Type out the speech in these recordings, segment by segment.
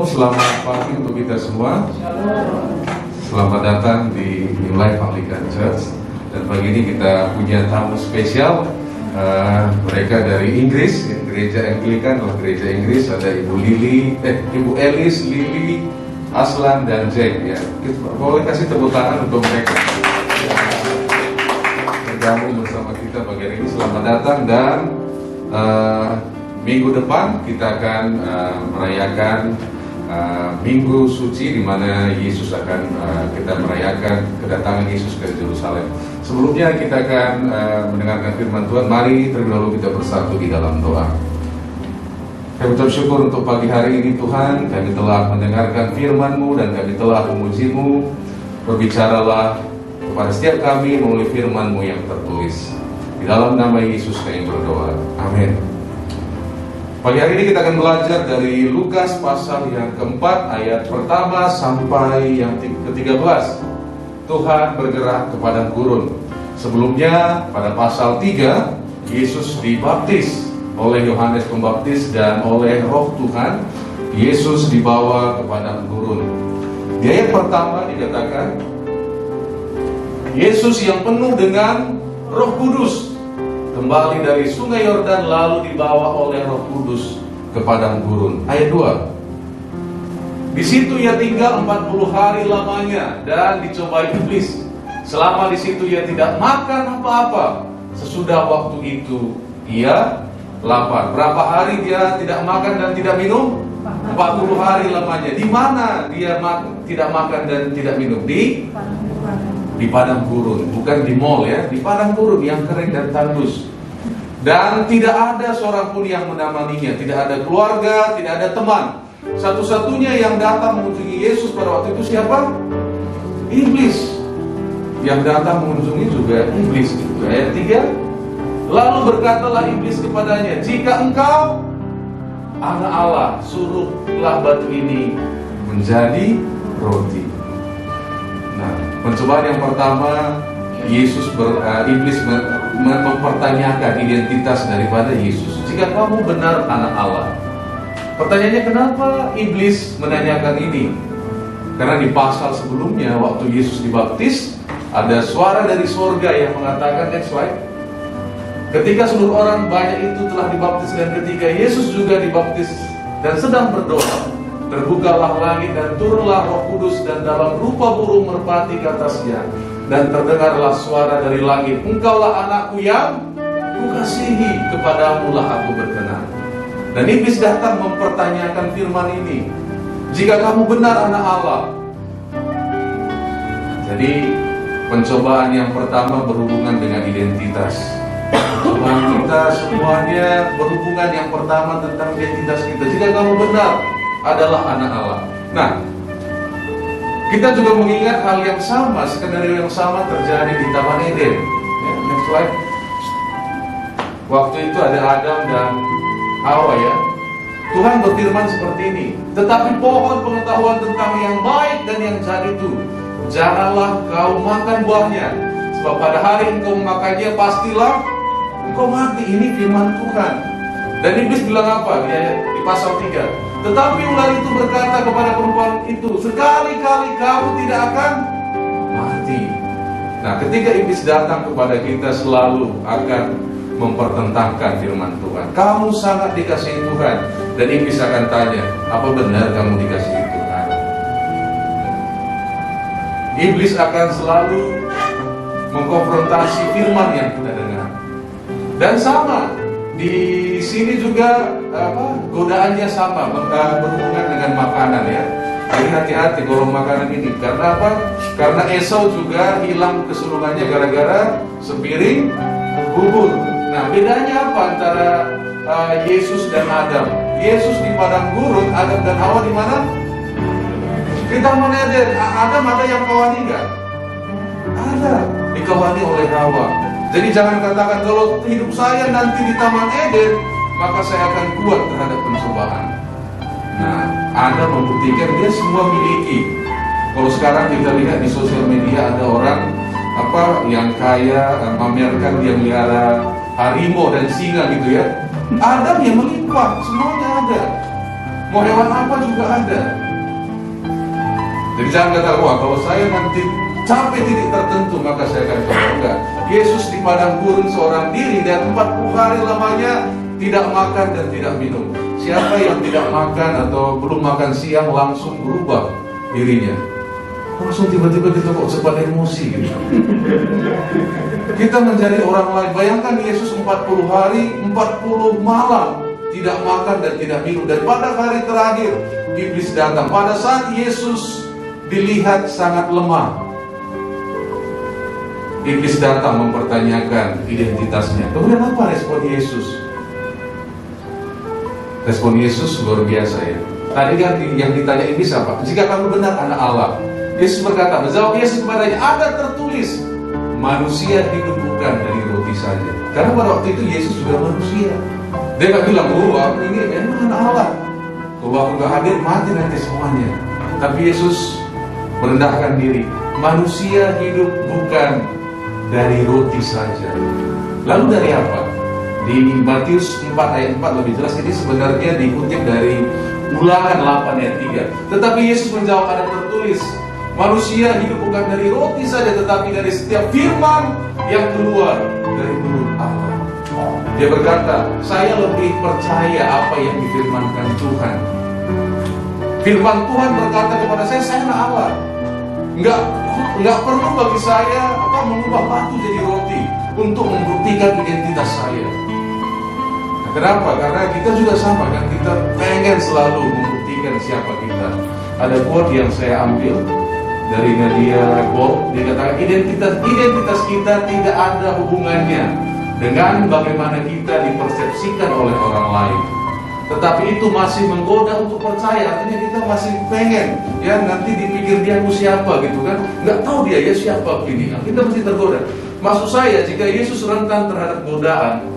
Shalom, selamat pagi untuk kita semua. Selamat datang di New Life Anglican Church. Dan pagi ini kita punya tamu spesial. Mereka dari Inggris, gereja Anglican adalah gereja Inggris. Ada Ibu Elis, Lili, Aslan dan Jack. Ya, boleh kasih tepuk tangan untuk mereka. Bergabung bersama kita pagi ini. Selamat datang dan minggu depan kita akan merayakan Minggu Suci, di mana Yesus akan kita merayakan kedatangan Yesus ke Yerusalem. Sebelumnya kita akan mendengarkan firman Tuhan. Mari terlebih dahulu kita bersatu di dalam doa. Kami ucap syukur untuk pagi hari ini Tuhan. Kami telah mendengarkan firman-Mu dan kami telah memuji-Mu. Berbicaralah kepada setiap kami melalui firman-Mu yang tertulis. Di dalam nama Yesus kami berdoa. Amin. Pagi hari ini kita akan belajar dari Lukas pasal yang keempat, ayat pertama sampai yang ke-13. Tuhan bergerak ke padang gurun. Sebelumnya pada pasal 3, Yesus dibaptis oleh Yohanes Pembaptis dan oleh Roh Tuhan. Yesus dibawa ke padang gurun. Di ayat pertama dikatakan, Yesus yang penuh dengan Roh Kudus kembali dari sungai Yordan lalu dibawa oleh Roh Kudus ke padang gurun. Ayat 2. Di situ ia tinggal 40 hari lamanya dan dicobai iblis. Selama di situ ia tidak makan apa-apa. Sesudah waktu itu ia lapar. Berapa hari dia tidak makan dan tidak minum? 40 hari lamanya. Di mana dia tidak makan dan tidak minum? Di padang gurun, bukan di mall ya, di padang gurun yang kering dan tandus. Dan tidak ada seorang pun yang menemaninya, tidak ada keluarga, tidak ada teman. Satu-satunya yang datang mengunjungi Yesus pada waktu itu siapa? Iblis. Yang datang mengunjungi juga iblis. Ayat 3. Lalu berkatalah iblis kepadanya, jika engkau anak Allah, suruhlah batu ini menjadi roti. Nah, pencobaan yang pertama, iblis mempertanyakan identitas daripada Yesus. Jika kamu benar anak Allah. Pertanyaannya, kenapa iblis menanyakan ini? Karena di pasal sebelumnya, waktu Yesus dibaptis, ada suara dari surga yang mengatakan, next slide. Ketika seluruh orang banyak itu telah dibaptis dan ketika Yesus juga dibaptis dan sedang berdoa, terbukalah langit dan turunlah Roh Kudus dan dalam rupa burung merpati ke atasnya. Dan terdengarlah suara dari langit, engkaulah anakku yang kukasihi, kepadamu lah aku berkenan. Dan iblis datang mempertanyakan firman ini, jika kamu benar anak Allah. Jadi pencobaan yang pertama berhubungan dengan identitas. Pencobaan kita semuanya berhubungan yang pertama tentang identitas kita. Jika kamu benar adalah anak Allah. Nah, kita juga mengingat hal yang sama, skenario yang sama terjadi di Taman Eden. Next slide. Waktu itu ada Adam dan Hawa ya. Tuhan berfirman seperti ini, tetapi pohon pengetahuan tentang yang baik dan yang jahat itu, janganlah kau makan buahnya, sebab pada hari engkau memakannya pastilah engkau mati. Ini firman Tuhan. Dan iblis bilang apa di pasal 3? Tetapi ular itu berkata kepada perempuan itu, sekali-kali kamu tidak akan mati. Nah, ketika iblis datang kepada kita selalu akan mempertentangkan firman Tuhan. Kamu sangat dikasihi Tuhan. Dan iblis akan tanya, apa benar kamu dikasihi Tuhan? Iblis akan selalu mengkonfrontasi firman yang kita dengar. Dan sama di sini juga godaannya sama, berhubungan dengan makanan ya. Jadi hati-hati kalau makanan ini. Karena apa? Karena Esau juga hilang keseluruhannya gara-gara sepiring bubur. Nah, bedanya apa antara Yesus dan Adam? Yesus di padang gurun, Adam dan Hawa di mana? Di Taman Eden. Adam ada yang kawani enggak? Ada, dikawani oleh Hawa. Jadi jangan katakan kalau hidup saya nanti di Taman Eden, maka saya akan kuat terhadap pencobaan. Nah, Anda membuktikan dia semua miliki. Kalau sekarang kita lihat di sosial media ada orang yang kaya pamerkan dia melihara harimau dan singa gitu ya. Adam yang melimpah, semuanya ada. Mau hewan apa juga ada. Jadi jangan kata, wah kalau saya nanti sampai titik tertentu maka saya akan coba. Enggak. Yesus di padang gurun seorang diri dan 40 hari lamanya tidak makan dan tidak minum. Siapa yang tidak makan atau belum makan siang langsung berubah dirinya. Langsung tiba-tiba kita kok cepat emosi gitu. Kita menjadi orang lain. Bayangkan Yesus 40 hari, 40 malam tidak makan dan tidak minum. Dan pada hari terakhir iblis datang. Pada saat Yesus dilihat sangat lemah, iblis datang mempertanyakan identitasnya. Kemudian apa respon Yesus? Respon Yesus luar biasa ya. Tadi kan yang ditanya iblis apa? Jika kamu benar anak Allah. Yesus berkata, menjawab Yesus kepadanya, ada tertulis, manusia hidup bukan dari roti saja. Karena pada waktu itu Yesus juga manusia. Dia gak bilang, oh aku ini memang anak Allah. Kalau aku gak hadir mati nanti semuanya. Tapi Yesus merendahkan diri. Manusia hidup bukan dari roti saja. Lalu dari apa? Di Matius 4 ayat 4 lebih jelas. Ini sebenarnya dikutip dari Ulangan 8 ayat 3. Tetapi Yesus menjawab, ada tertulis, manusia hidup bukan dari roti saja, tetapi dari setiap firman yang keluar dari mulut Allah. Dia berkata, saya lebih percaya apa yang difirmankan Tuhan. Firman Tuhan berkata kepada saya anak Allah. Enggak perlu bagi saya mengubah batu jadi roti untuk membuktikan identitas saya. Nah, kenapa? Karena kita juga sama kan, kita pengen selalu membuktikan siapa kita. Ada quote yang saya ambil dari Nadia Bob, dia katakan identitas kita tidak ada hubungannya dengan bagaimana kita dipersepsikan oleh orang lain. Tetapi itu masih menggoda untuk percaya. Artinya kita masih pengen, ya nanti dipikir dia aku siapa gitu kan. Nggak tahu dia ya siapa ini. Nah, kita mesti tergoda. Maksud saya, jika Yesus rentan terhadap godaan,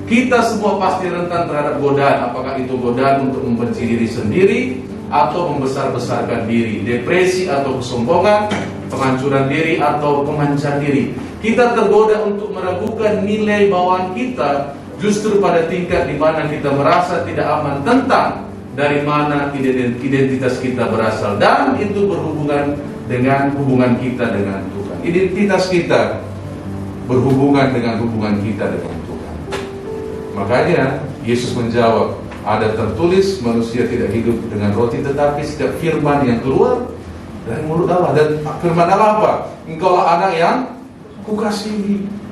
kita semua pasti rentan terhadap godaan. Apakah itu godaan untuk membenci diri sendiri atau membesar-besarkan diri, depresi atau kesombongan, penghancuran diri atau kemancan diri. Kita tergoda untuk meragukan nilai bawaan kita justru pada tingkat di mana kita merasa tidak aman tentang dari mana identitas kita berasal, dan itu berhubungan dengan hubungan kita dengan Tuhan. Identitas kita berhubungan dengan hubungan kita dengan Tuhan. Makanya Yesus menjawab, ada tertulis manusia tidak hidup dengan roti tetapi setiap firman yang keluar dari mulut Allah. Dan firman Allah apa? Engkaulah anak yang kukasihi.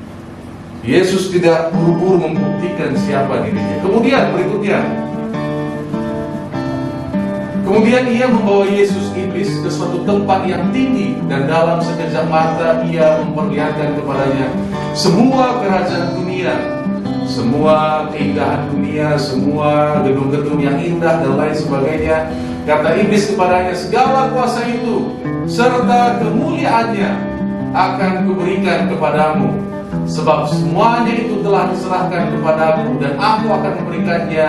Yesus tidak buru-buru membuktikan siapa dirinya. Kemudian ia membawa Yesus iblis ke suatu tempat yang tinggi, dan dalam sekejap mata ia memperlihatkan kepadanya semua kerajaan dunia, semua keindahan dunia, semua gedung-gedung yang indah dan lain sebagainya. Kata iblis kepadanya, segala kuasa itu serta kemuliaannya akan kuberikan kepadamu, sebab semuanya itu telah diserahkan kepadaku, dan aku akan memberikannya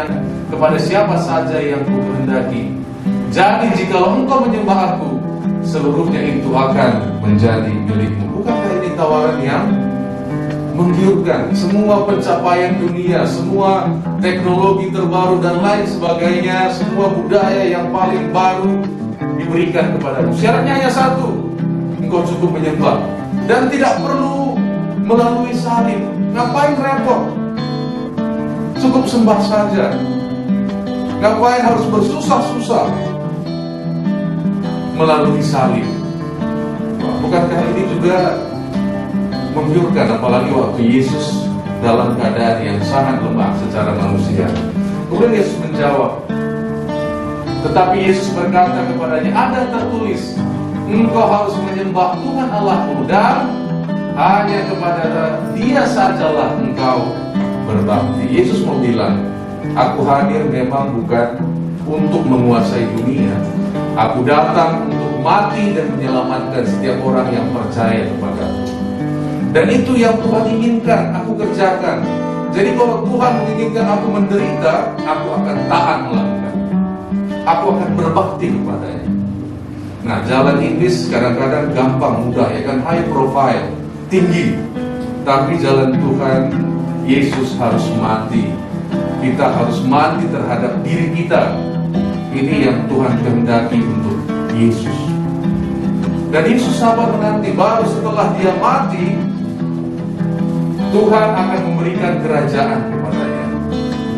kepada siapa saja yang kukehendaki. Jadi jikalau engkau menyembah aku, seluruhnya itu akan menjadi milikmu. Bukankah ini tawaran yang menggiurkan? Semua pencapaian dunia, semua teknologi terbaru dan lain sebagainya, semua budaya yang paling baru diberikan kepadamu. Syaratnya hanya satu, engkau cukup menyembah dan tidak perlu melalui salib. Ngapain repot? Cukup sembah saja. Ngapain harus bersusah-susah melalui salib? Bukankah ini juga menggiurkan, apalagi waktu Yesus dalam keadaan yang sangat lemah secara manusia. Kemudian Yesus menjawab, tetapi Yesus berkata kepadanya, ada tertulis, engkau harus menyembah Tuhan Allahmu dan hanya kepada Dia sajalah engkau berbakti. Yesus mau bilang, aku hadir memang bukan untuk menguasai dunia. Aku datang untuk mati dan menyelamatkan setiap orang yang percaya kepadaku. Dan itu yang Tuhan inginkan aku kerjakan. Jadi kalau Tuhan menginginkan aku menderita, aku akan tahan melakukan. Aku akan berbakti kepadanya. Nah, jalan iblis kadang-kadang gampang, mudah, ya kan, high profile, tinggi. Tapi jalan Tuhan Yesus harus mati. Kita harus mati terhadap diri kita. Ini yang Tuhan kehendaki untuk Yesus. Dan Yesus sabar menanti. Baru setelah dia mati, Tuhan akan memberikan kerajaan kepadanya.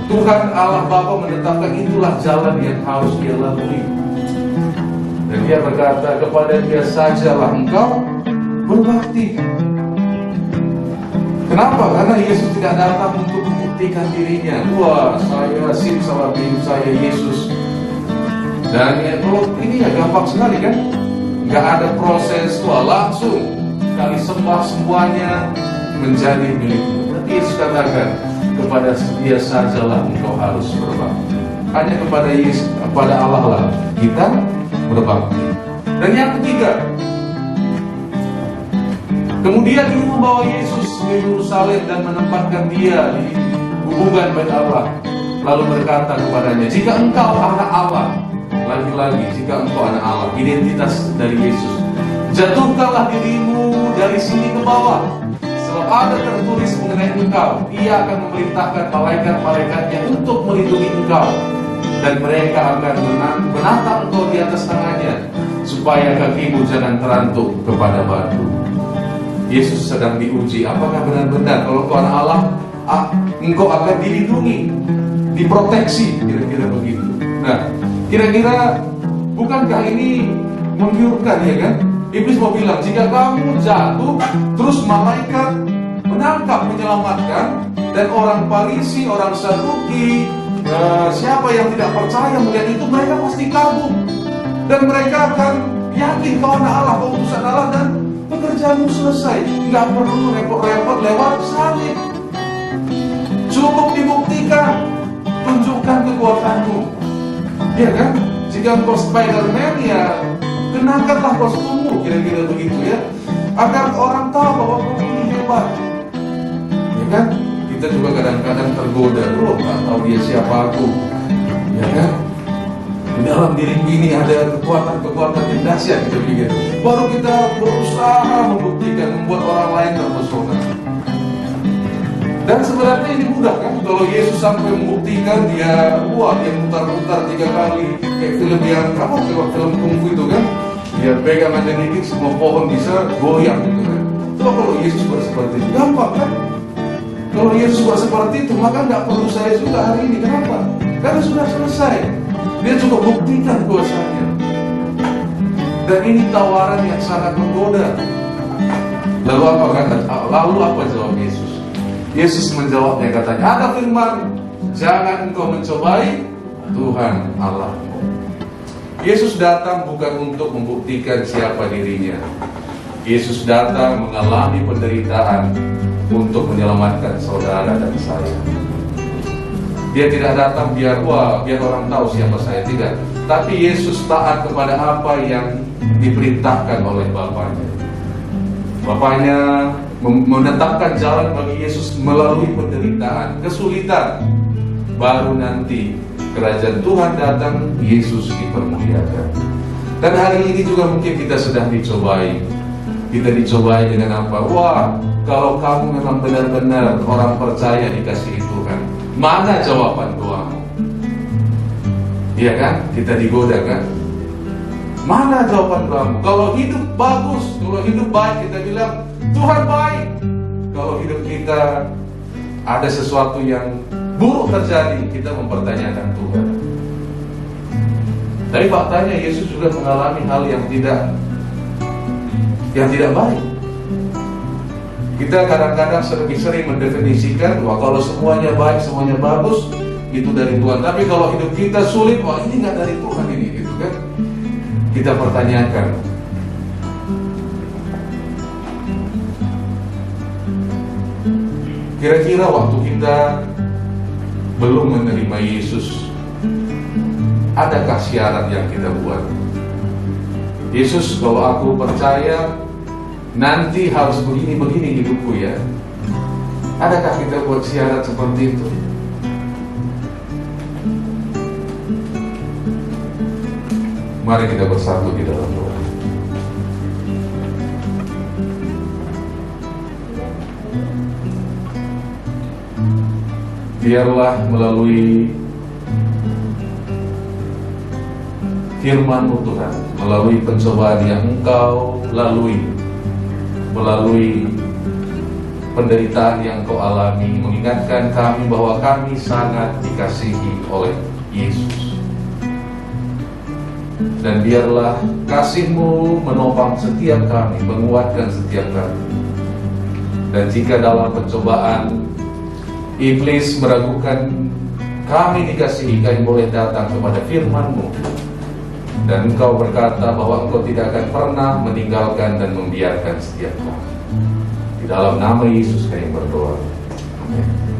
Tuhan Allah Bapa menetapkan itulah jalan yang harus dia lalui. Dan dia berkata, kepada dia sajalah engkau berbakti. Kenapa? Karena Yesus tidak datang untuk membuktikan dirinya. Wah, saya simsalabim, saya Yesus. Dan ya, ini ya gampang sekali kan? Gak ada proses, wah langsung kali sembah semuanya menjadi milikmu. Tapi Yesus katakan, kepada dia sajalah engkau harus berbakti. Hanya kepada Yesus, kepada Allah lah kita berbakti. Dan yang ketiga, kemudian dia membawa Yesus ke Yerusalem dan menempatkan dia di hubungan bait Allah. Lalu berkata kepadanya, jika engkau anak Allah, lagi-lagi jika engkau anak Allah, identitas dari Yesus, jatuhkanlah dirimu dari sini ke bawah. Sebab ada tertulis mengenai engkau, ia akan memerintahkan malaikat-malaikatnya untuk melindungi engkau, dan mereka akan menatang engkau di atas tangannya, supaya kakimu jangan terantuk kepada batu. Yesus sedang diuji, apakah benar-benar kalau engkau anak Allah, engkau akan dilindungi, diproteksi, kira-kira begitu. Nah, kira-kira bukankah ini menggiurkan, ya kan? Iblis mau bilang, jika kamu jatuh, terus malaikat menangkap, menyelamatkan, dan orang Farisi, orang Saduki, siapa yang tidak percaya melihat itu, mereka pasti kagum. Dan mereka akan yakin kau anak Allah, kau utusan Allah, dan pekerjaanmu selesai. Nggak perlu repot-repot lewat salib. Cukup dibuktikan, tunjukkan kekuatanmu. Ya kan? Jika engkau Spider-Man, ya kenakanlah kostummu, kira-kira begitu ya, agar orang tahu bahwa kau ini hebat. Ya kan? Kita juga kadang-kadang tergoda, nggak tahu dia siapa aku. Ya kan? Di dalam diri ini ada kekuatan-kekuatan yang dahsyat, kita pikir. Baru kita berusaha membuktikan, membuat orang lain terpesona. Dan sebenarnya ini mudah kan? Kalau Yesus sampai membuktikan, dia mutar-mutar 3 kali, kayak film yang film kungfu itu kan? Dia pegang aja dikit, semua pohon bisa goyang gitu kan? Coba kalau Yesus seperti itu, gampang kan? Kalau Yesus seperti itu, maka nggak perlu saya juga hari ini. Kenapa? Karena sudah selesai. Dia cukup buktikan kuasanya. Dan ini tawaran yang sangat menggoda. Lalu apa jawab Yesus? Yesus menjawabnya, katanya, ada firman, jangan engkau mencobai Tuhan Allahmu. Yesus datang bukan untuk membuktikan siapa dirinya. Yesus datang mengalami penderitaan untuk menyelamatkan saudara dan saya. Dia tidak datang biar orang tahu siapa saya, tidak. Tapi Yesus taat kepada apa yang diperintahkan oleh Bapaknya. Bapaknya menetapkan jalan bagi Yesus melalui penderitaan, kesulitan. Baru nanti kerajaan Tuhan datang, Yesus dipermuliakan. Dan hari ini juga mungkin kita sedang dicobai. Kita dicobai dengan apa? Wah, kalau kamu memang benar-benar orang percaya dikasihi Tuhan, mana jawaban doamu? Iya kan? Kita digoda kan? Mana jawaban doamu? Kalau hidup bagus, kalau hidup baik, kita bilang Tuhan baik. Kalau hidup kita ada sesuatu yang buruk terjadi, kita mempertanyakan Tuhan. Tapi faktanya Yesus juga mengalami hal yang tidak baik. Kita kadang-kadang lebih sering mendefinisikan bahwa kalau semuanya baik, semuanya bagus, itu dari Tuhan. Tapi kalau hidup kita sulit, wah ini nggak dari Tuhan ini, gitu kan? Kita pertanyakan. Kira-kira waktu kita belum menerima Yesus, adakah syarat yang kita buat? Yesus, kalau aku percaya, nanti harus begini-begini hidupku ya. Adakah kita buat syarat seperti itu? Mari kita bersatu di dalam doa. Biarlah melalui firman-Mu Tuhan, melalui pencobaan yang Engkau lalui, melalui penderitaan yang Kau alami, mengingatkan kami bahwa kami sangat dikasihi oleh Yesus. Dan biarlah kasih-Mu menopang setiap kami, menguatkan setiap kami. Dan jika dalam pencobaan iblis meragukan kami dikasihi, kami boleh datang kepada firman-Mu. Dan Engkau berkata bahwa Engkau tidak akan pernah meninggalkan dan membiarkan setiap kami. Di dalam nama Yesus kami berdoa. Amin.